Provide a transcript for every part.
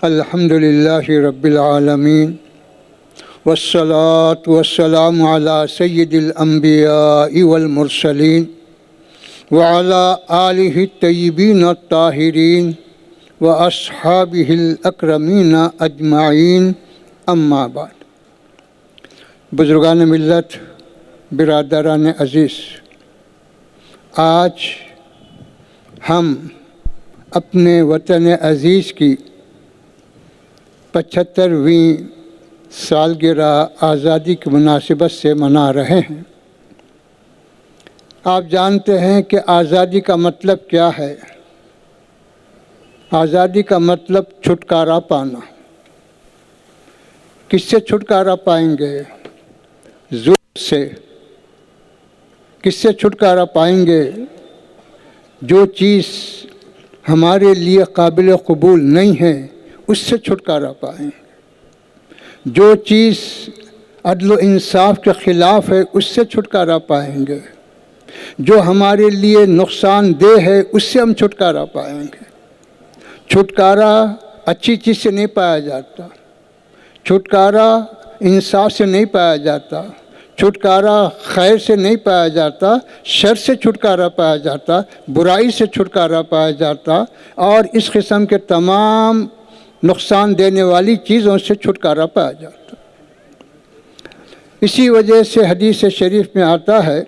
الحمد للہ رب العالمین والصلاة والسلام علی سید الانبیاء والمرسلین وعلی آلہ الطیبین الطاہرین واصحابہ الاکرمین اجمعین، اما بعد۔ بزرگان ملت، برادران عزیز، آج ہم اپنے وطن عزیز کی 75ویں سالگرہ آزادی کی مناسبت سے منا رہے ہیں۔ آپ جانتے ہیں کہ آزادی کا مطلب کیا ہے؟ آزادی کا مطلب چھٹکارا پانا۔ کس سے چھٹکارا پائیں گے؟ ظلم سے۔ کس سے چھٹکارا پائیں گے؟ جو چیز ہمارے لیے قابل قبول نہیں ہے اس سے چھٹکارا پائیں گے۔ جو چیز عدل و انصاف کے خلاف ہے اس سے چھٹکارا پائیں گے۔ جو ہمارے لیے نقصان دہ ہے اس سے ہم چھٹکارا پائیں گے۔ چھٹکارا اچھی چیز سے نہیں پایا جاتا، چھٹکارا انصاف سے نہیں پایا جاتا، چھٹکارا خیر سے نہیں پایا جاتا، شر سے چھٹکارا پایا جاتا، برائی سے چھٹکارا پایا جاتا، اور اس قسم کے تمام نقصان دینے والی چیزوں سے چھٹکارا پایا جاتا۔ اسی وجہ سے حدیث شریف میں آتا ہے،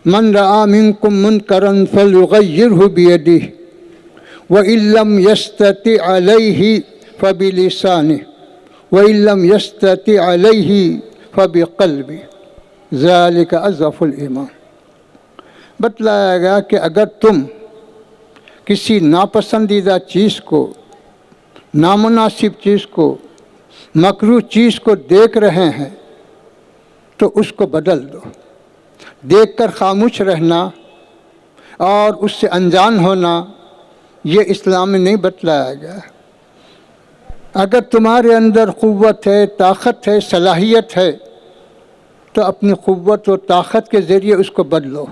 من رأى منکم منکرا فلیغیرہ بیدہ وإن لم یستطع علیہ فبلسانہ وإن لم یستطع علیہ فبقلبہ ذلک اضعف الایمان۔ بتلایا گیا کہ اگر تم کسی ناپسندیدہ چیز کو، نامناسب چیز کو، مکروہ چیز کو دیکھ رہے ہیں تو اس کو بدل دو۔ دیکھ کر خاموش رہنا اور اس سے انجان ہونا یہ اسلام میں نہیں بتلایا گیا۔ اگر تمہارے اندر قوت ہے، طاقت ہے، صلاحیت ہے تو اپنی قوت و طاقت کے ذریعے اس کو بدلو۔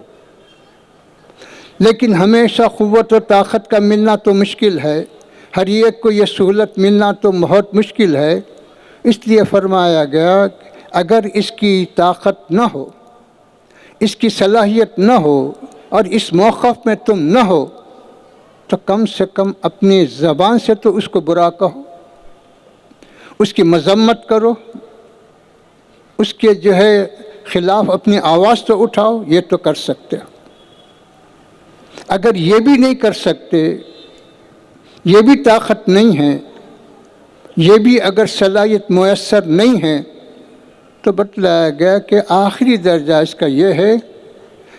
لیکن ہمیشہ قوت و طاقت کا ملنا تو مشکل ہے، ہر ایک کو یہ سہولت ملنا تو بہت مشکل ہے۔ اس لیے فرمایا گیا کہ اگر اس کی طاقت نہ ہو، اس کی صلاحیت نہ ہو اور اس موقف میں تم نہ ہو تو کم سے کم اپنی زبان سے تو اس کو برا کہو، اس کی مذمت کرو، اس کے خلاف اپنی آواز تو اٹھاؤ، یہ تو کر سکتے ہو۔ اگر یہ بھی نہیں کر سکتے، یہ بھی طاقت نہیں ہے، یہ بھی اگر صلاحیت میسر نہیں ہے تو بتلایا گیا کہ آخری درجہ اس کا یہ ہے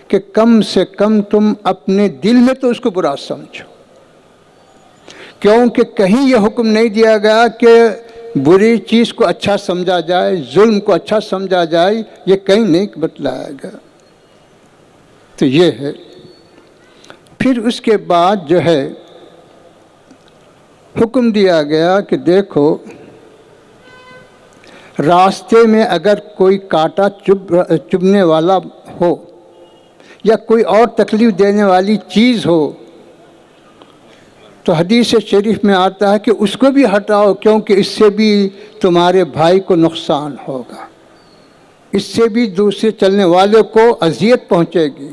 کہ کم سے کم تم اپنے دل میں تو اس کو برا سمجھو، کیونکہ کہیں یہ حکم نہیں دیا گیا کہ بری چیز کو اچھا سمجھا جائے، ظلم کو اچھا سمجھا جائے، یہ کہیں نہیں بتلایا گیا۔ تو یہ ہے۔ پھر اس کے بعد حکم دیا گیا کہ دیکھو، راستے میں اگر کوئی کانٹا چبھنے والا ہو یا کوئی اور تکلیف دینے والی چیز ہو تو حدیث شریف میں آتا ہے کہ اس کو بھی ہٹاؤ، کیونکہ اس سے بھی تمہارے بھائی کو نقصان ہوگا، اس سے بھی دوسرے چلنے والوں کو اذیت پہنچے گی۔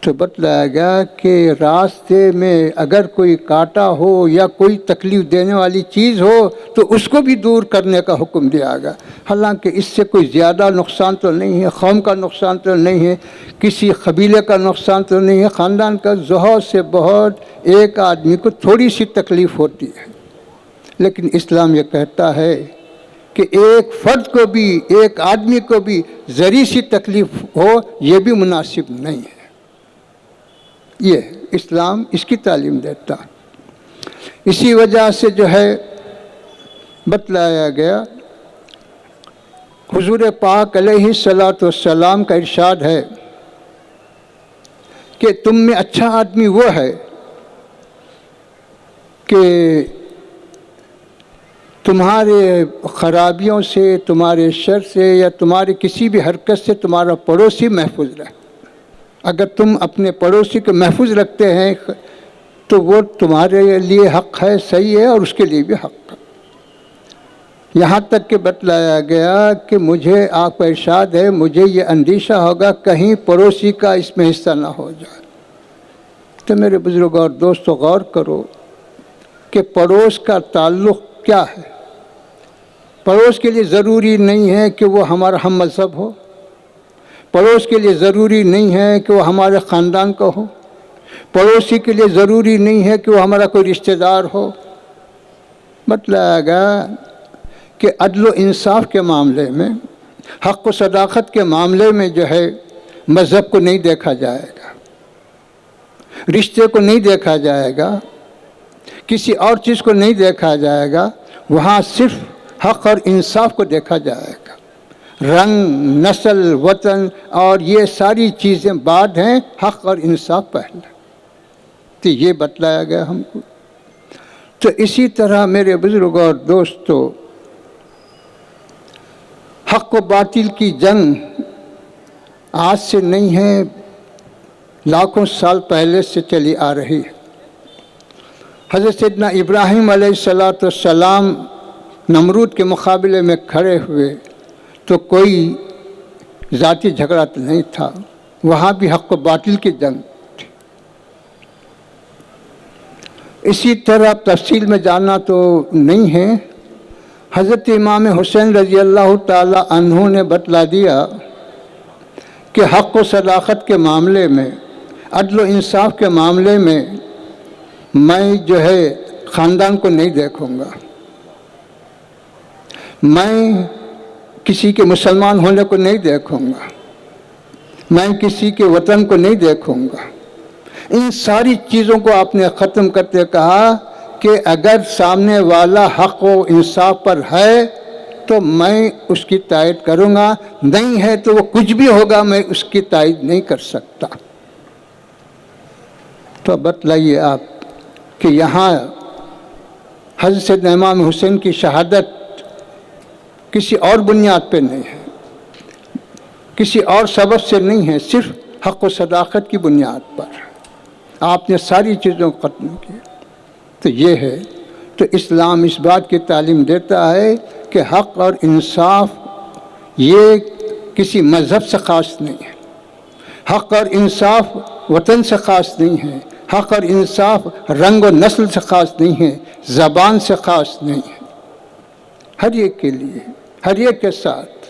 تو بتلایا گیا کہ راستے میں اگر کوئی کانٹا ہو یا کوئی تکلیف دینے والی چیز ہو تو اس کو بھی دور کرنے کا حکم دیا گیا۔ حالانکہ اس سے کوئی زیادہ نقصان تو نہیں ہے، قوم کا نقصان تو نہیں ہے، کسی قبیلے کا نقصان تو نہیں ہے، خاندان کا بہت سے بہت ایک آدمی کو تھوڑی سی تکلیف ہوتی ہے، لیکن اسلام یہ کہتا ہے کہ ایک فرد کو بھی، ایک آدمی کو بھی ذرا سی تکلیف ہو یہ بھی مناسب نہیں ہے۔ یہ اسلام اس کی تعلیم دیتا۔ اسی وجہ سے بتلایا گیا، حضور پاک علیہ الصلاۃ والسلام کا ارشاد ہے کہ تم میں اچھا آدمی وہ ہے کہ تمہارے خرابیوں سے، تمہارے شر سے یا تمہاری کسی بھی حرکت سے تمہارا پڑوسی محفوظ رہے۔ اگر تم اپنے پڑوسی کو محفوظ رکھتے ہیں تو وہ تمہارے لیے حق ہے، صحیح ہے، اور اس کے لیے بھی حق ہے۔ یہاں تک کہ بتلایا گیا کہ مجھے آپ کا ارشاد ہے، مجھے یہ اندیشہ ہوگا کہیں پڑوسی کا اس میں حصہ نہ ہو جائے۔ تو میرے بزرگوں اور دوستوں، غور کرو کہ پڑوس کا تعلق کیا ہے۔ پڑوس کے لیے ضروری نہیں ہے کہ وہ ہمارا ہم مذہب ہو، پڑوس کے لیے ضروری نہیں ہے کہ وہ ہمارے خاندان کا ہو، پڑوسی کے لیے ضروری نہیں ہے کہ وہ ہمارا کوئی رشتہ دار ہو۔ بتلایا گیا کہ عدل و انصاف کے معاملے میں، حق و صداقت کے معاملے میں جو ہے مذہب کو نہیں دیکھا جائے گا، رشتے کو نہیں دیکھا جائے گا، کسی اور چیز کو نہیں دیکھا جائے گا، وہاں صرف حق اور انصاف کو دیکھا جائے گا۔ رنگ، نسل، وطن اور یہ ساری چیزیں بعد ہیں، حق اور انصاف پہلے۔ تو یہ بتلایا گیا ہم کو۔ تو اسی طرح میرے بزرگوں اور دوستوں، حق و باطل کی جنگ آج سے نہیں ہے، لاکھوں سال پہلے سے چلی آ رہی ہے۔ حضرت سیدنا ابراہیم علیہ السلام نمرود کے مقابلے میں کھڑے ہوئے تو کوئی ذاتی جھگڑا تو نہیں تھا، وہاں بھی حق و باطل کی جنگ تھی۔ اسی طرح تفصیل میں جاننا تو نہیں ہے، حضرت امام حسین رضی اللہ تعالی عنہ نے بتلا دیا کہ حق و صداقت کے معاملے میں، عدل و انصاف کے معاملے میں میں جو ہے خاندان کو نہیں دیکھوں گا، میں کسی کے مسلمان ہونے کو نہیں دیکھوں گا، میں کسی کے وطن کو نہیں دیکھوں گا۔ ان ساری چیزوں کو آپ نے ختم کرتے کہا کہ اگر سامنے والا حق و انصاف پر ہے تو میں اس کی تائید کروں گا، نہیں ہے تو وہ کچھ بھی ہوگا میں اس کی تائید نہیں کر سکتا۔ تو بتلائیے آپ کہ یہاں حضرت امام حسین کی شہادت کسی اور بنیاد پہ نہیں ہے، کسی اور سبب سے نہیں ہے، صرف حق و صداقت کی بنیاد پر آپ نے ساری چیزوں کو ختم کی۔ تو یہ ہے، تو اسلام اس بات کی تعلیم دیتا ہے کہ حق اور انصاف یہ کسی مذہب سے خاص نہیں ہے، حق اور انصاف وطن سے خاص نہیں ہے، حق اور انصاف رنگ و نسل سے خاص نہیں ہے، زبان سے خاص نہیں ہے، ہر ایک کے لیے، ہر ایک کے ساتھ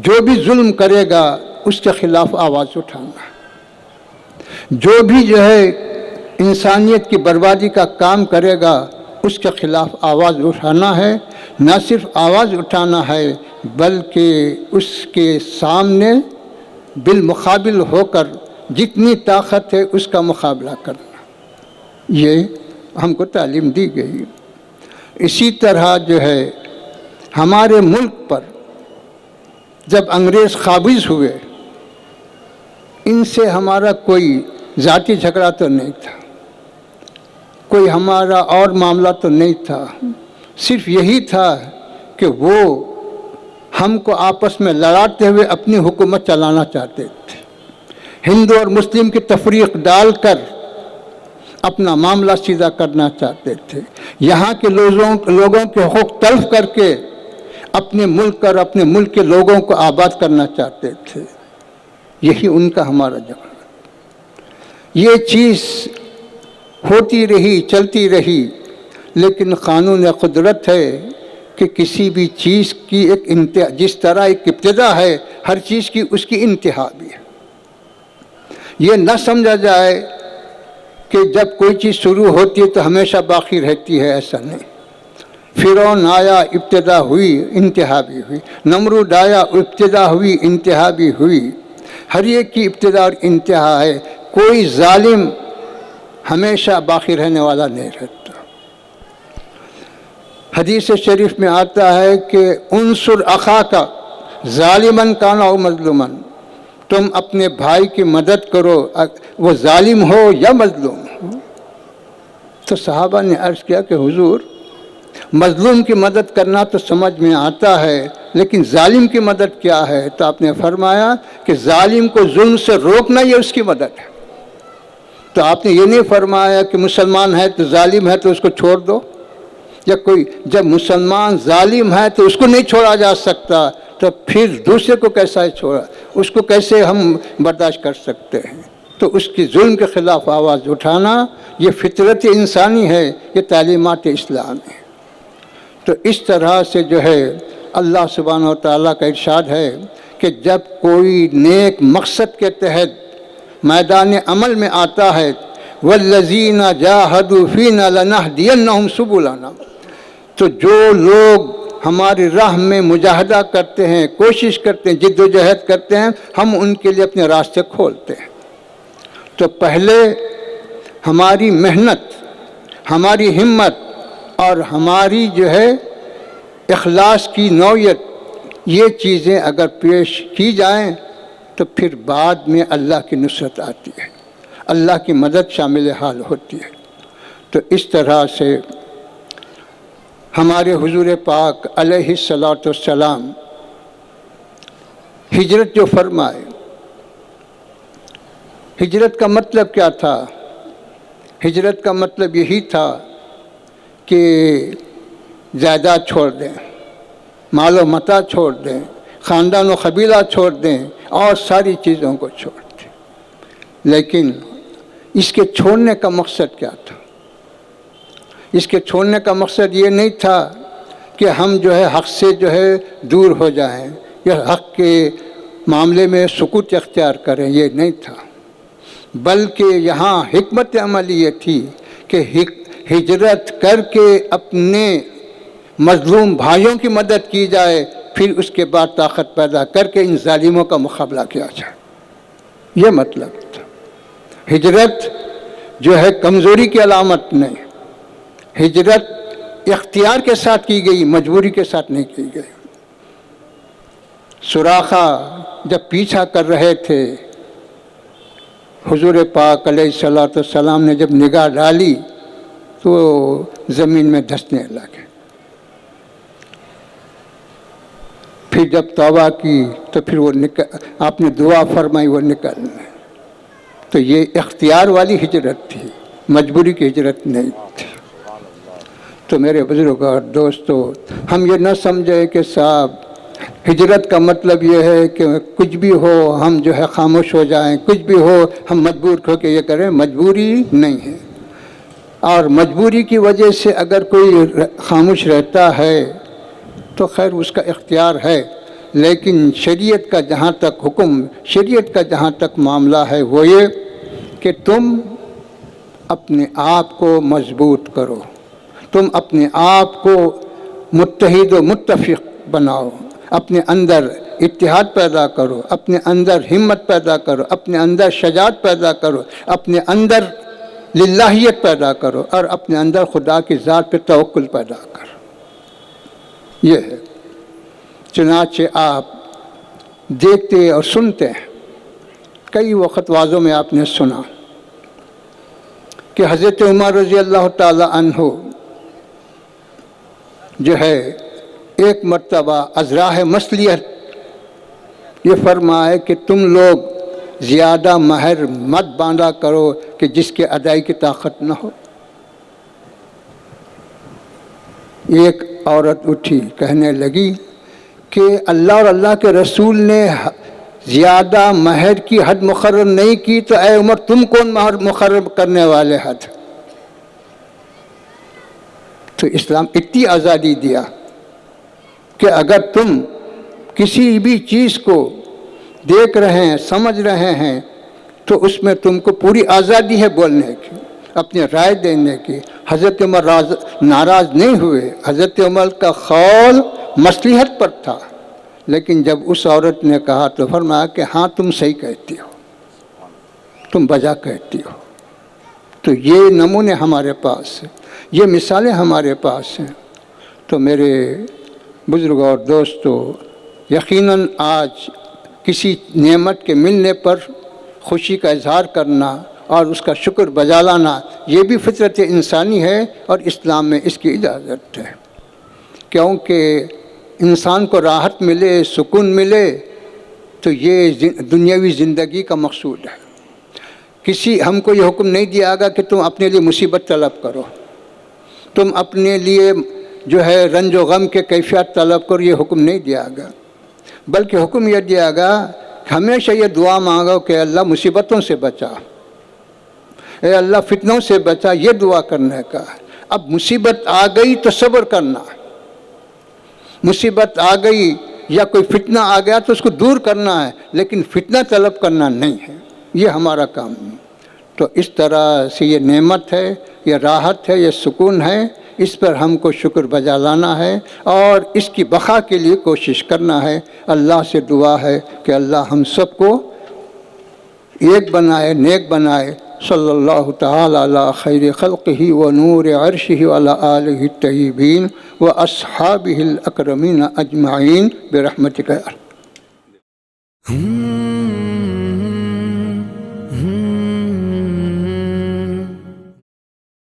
جو بھی ظلم کرے گا اس کے خلاف آواز اٹھانا، جو بھی جو ہے انسانیت کی بربادی کا کام کرے گا اس کے خلاف آواز اٹھانا ہے، نہ صرف آواز اٹھانا ہے بلکہ اس کے سامنے بالمقابل ہو کر جتنی طاقت ہے اس کا مقابلہ کرنا، یہ ہم کو تعلیم دی گئی۔ اسی طرح جو ہے ہمارے ملک پر جب انگریز قابض ہوئے، ان سے ہمارا کوئی ذاتی جھگڑا تو نہیں تھا، کوئی ہمارا اور معاملہ تو نہیں تھا، صرف یہی تھا کہ وہ ہم کو آپس میں لڑاتے ہوئے اپنی حکومت چلانا چاہتے تھے، ہندو اور مسلم کی تفریق ڈال کر اپنا معاملہ سیدھا کرنا چاہتے تھے، یہاں کے لوگوں کے حقوق تلف کر کے اپنے ملک اور اپنے ملک کے لوگوں کو آباد کرنا چاہتے تھے۔ یہی ان کا ہمارا جھگڑا، یہ چیز ہوتی رہی، چلتی رہی، لیکن قانون قدرت ہے کہ کسی بھی چیز کی ایک انتہا، جس طرح ایک ابتدا ہے ہر چیز کی اس کی انتہا بھی ہے۔ یہ نہ سمجھا جائے کہ جب کوئی چیز شروع ہوتی ہے تو ہمیشہ باقی رہتی ہے، ایسا نہیں۔ فرعون آیا، ابتدا ہوئی، انتہا بھی ہوئی، نمرود آیا، ابتدا ہوئی، انتہا بھی ہوئی، ہر ایک کی ابتدا اور انتہا ہے، کوئی ظالم ہمیشہ باقی رہنے والا نہیں رہتا۔ حدیث شریف میں آتا ہے کہ انصر اخاک ظالمن کان او مظلومن، تم اپنے بھائی کی مدد کرو وہ ظالم ہو یا مظلوم ہو۔ تو صحابہ نے عرض کیا کہ حضور مظلوم کی مدد کرنا تو سمجھ میں آتا ہے، لیکن ظالم کی مدد کیا ہے؟ تو آپ نے فرمایا کہ ظالم کو ظلم سے روکنا یہ اس کی مدد ہے۔ تو آپ نے یہ نہیں فرمایا کہ مسلمان ہے تو ظالم ہے تو اس کو چھوڑ دو، یا کوئی جب مسلمان ظالم ہے تو اس کو نہیں چھوڑا جا سکتا، تو پھر دوسرے کو کیسا چھوڑا، اس کو کیسے ہم برداشت کر سکتے ہیں؟ تو اس کی ظلم کے خلاف آواز اٹھانا یہ فطرت انسانی ہے، یہ تعلیمات اسلام ہے۔ تو اس طرح سے جو ہے اللہ سبحانہ و تعالیٰ کا ارشاد ہے کہ جب کوئی نیک مقصد کے تحت میدان عمل میں آتا ہے، والذین جاہدوا فینا لنہدینہم سبلنا، تو جو لوگ ہماری راہ میں مجاہدہ کرتے ہیں، کوشش کرتے ہیں، جد و جہد کرتے ہیں، ہم ان کے لیے اپنے راستے کھولتے ہیں۔ تو پہلے ہماری محنت، ہماری ہمت اور ہماری جو ہے اخلاص کی نوعیت، یہ چیزیں اگر پیش کی جائیں تو پھر بعد میں اللہ کی نصرت آتی ہے، اللہ کی مدد شامل حال ہوتی ہے۔ تو اس طرح سے ہمارے حضور پاک علیہ الصلاۃ والسلام ہجرت جو فرمائے، ہجرت کا مطلب کیا تھا؟ ہجرت کا مطلب یہی تھا کہ جائیداد چھوڑ دیں، مال و متاع چھوڑ دیں، خاندان و قبیلہ چھوڑ دیں اور ساری چیزوں کو چھوڑ دیں۔ لیکن اس کے چھوڑنے کا مقصد کیا تھا؟ اس کے چھوڑنے کا مقصد یہ نہیں تھا کہ ہم جو ہے حق سے جو ہے دور ہو جائیں یا حق کے معاملے میں سکوت اختیار کریں، یہ نہیں تھا، بلکہ یہاں حکمت عملی یہ تھی کہ ہجرت کر کے اپنے مظلوم بھائیوں کی مدد کی جائے، پھر اس کے بعد طاقت پیدا کر کے ان ظالموں کا مقابلہ کیا جائے۔ یہ مطلب تھا۔ ہجرت جو ہے کمزوری کی علامت نہیں، ہجرت اختیار کے ساتھ کی گئی، مجبوری کے ساتھ نہیں کی گئی۔ سراقہ جب پیچھا کر رہے تھے، حضور پاک علیہ الصلاۃ والسلام نے جب نگاہ ڈالی تو زمین میں دھسنے لگے۔ پھر جب توبہ کی تو پھر وہ آپ نے دعا فرمائی، وہ نکلنے۔ تو یہ اختیار والی ہجرت تھی، مجبوری کی ہجرت نہیں تھی۔ تو میرے بزرگ اور دوستو، ہم یہ نہ سمجھیں کہ صاحب ہجرت کا مطلب یہ ہے کہ کچھ بھی ہو ہم جو ہے خاموش ہو جائیں، کچھ بھی ہو ہم مجبور ہو کے یہ کریں۔ مجبوری نہیں ہے، اور مجبوری کی وجہ سے اگر کوئی خاموش رہتا ہے تو خیر اس کا اختیار ہے، لیکن شریعت کا جہاں تک حکم، شریعت کا جہاں تک معاملہ ہے وہ یہ کہ تم اپنے آپ کو مضبوط کرو، تم اپنے آپ کو متحد و متفق بناؤ، اپنے اندر اتحاد پیدا کرو، اپنے اندر ہمت پیدا کرو، اپنے اندر شجاعت پیدا کرو، اپنے اندر للہیت پیدا کرو، اور اپنے اندر خدا کی ذات پہ توکل پیدا کرو۔ یہ ہے۔ چنانچہ آپ دیکھتے اور سنتے ہیں، کئی وقت واضحوں میں آپ نے سنا کہ حضرت عمر رضی اللہ تعالی عنہ جو ہے ایک مرتبہ از راہ مصلیحت یہ فرمائے کہ تم لوگ زیادہ مہر مت باندھا کرو کہ جس کے ادائی کی طاقت نہ ہو۔ ایک عورت اٹھی کہنے لگی کہ اللہ اور اللہ کے رسول نے زیادہ مہر کی حد مقرر نہیں کی، تو اے عمر تم کون مہر مقرر کرنے والے حد؟ تو اسلام اتنی آزادی دیا کہ اگر تم کسی بھی چیز کو دیکھ رہے ہیں، سمجھ رہے ہیں، تو اس میں تم کو پوری آزادی ہے بولنے کی، اپنی رائے دینے کی۔ حضرت عمر ناراض نہیں ہوئے، حضرت عمر کا قول مصلحت پر تھا، لیکن جب اس عورت نے کہا تو فرمایا کہ ہاں تم صحیح کہتی ہو، تم بجا کہتی ہو۔ تو یہ نمونے ہمارے پاس ہیں، یہ مثالیں ہمارے پاس ہیں۔ تو میرے بزرگ اور دوستو، یقیناً آج کسی نعمت کے ملنے پر خوشی کا اظہار کرنا اور اس کا شکر بجا لانا، یہ بھی فطرت انسانی ہے اور اسلام میں اس کی اجازت ہے۔ کیونکہ انسان کو راحت ملے، سکون ملے، تو یہ دنیاوی زندگی کا مقصود ہے۔ ہم کو یہ حکم نہیں دیا گا کہ تم اپنے لیے مصیبت طلب کرو، تم اپنے لیے جو ہے رنج و غم کے کیفیت طلب کرو، یہ حکم نہیں دیا گا، بلکہ حکم یہ دیا گا کہ ہمیشہ یہ دعا مانگو کہ اللہ مصیبتوں سے بچا، اے اللہ فتنوں سے بچا، یہ دعا کرنے کا۔ اب مصیبت آ گئی تو صبر کرنا، مصیبت آ گئی یا کوئی فتنہ آ گیا تو اس کو دور کرنا ہے، لیکن فتنہ طلب کرنا نہیں ہے، یہ ہمارا کام نہیں۔ تو اس طرح سے یہ نعمت ہے، یہ راحت ہے، یہ سکون ہے، اس پر ہم کو شکر بجا لانا ہے اور اس کی بقا کے لیے کوشش کرنا ہے۔ اللہ سے دعا ہے کہ اللہ ہم سب کو ایک بنائے، نیک بنائے۔ صلی اللہ تعالی علی خیر خلقہ و نور عرشہ وعلی آلہ الطیبین و اصحابہ الاکرمین اجمعین برحمتک۔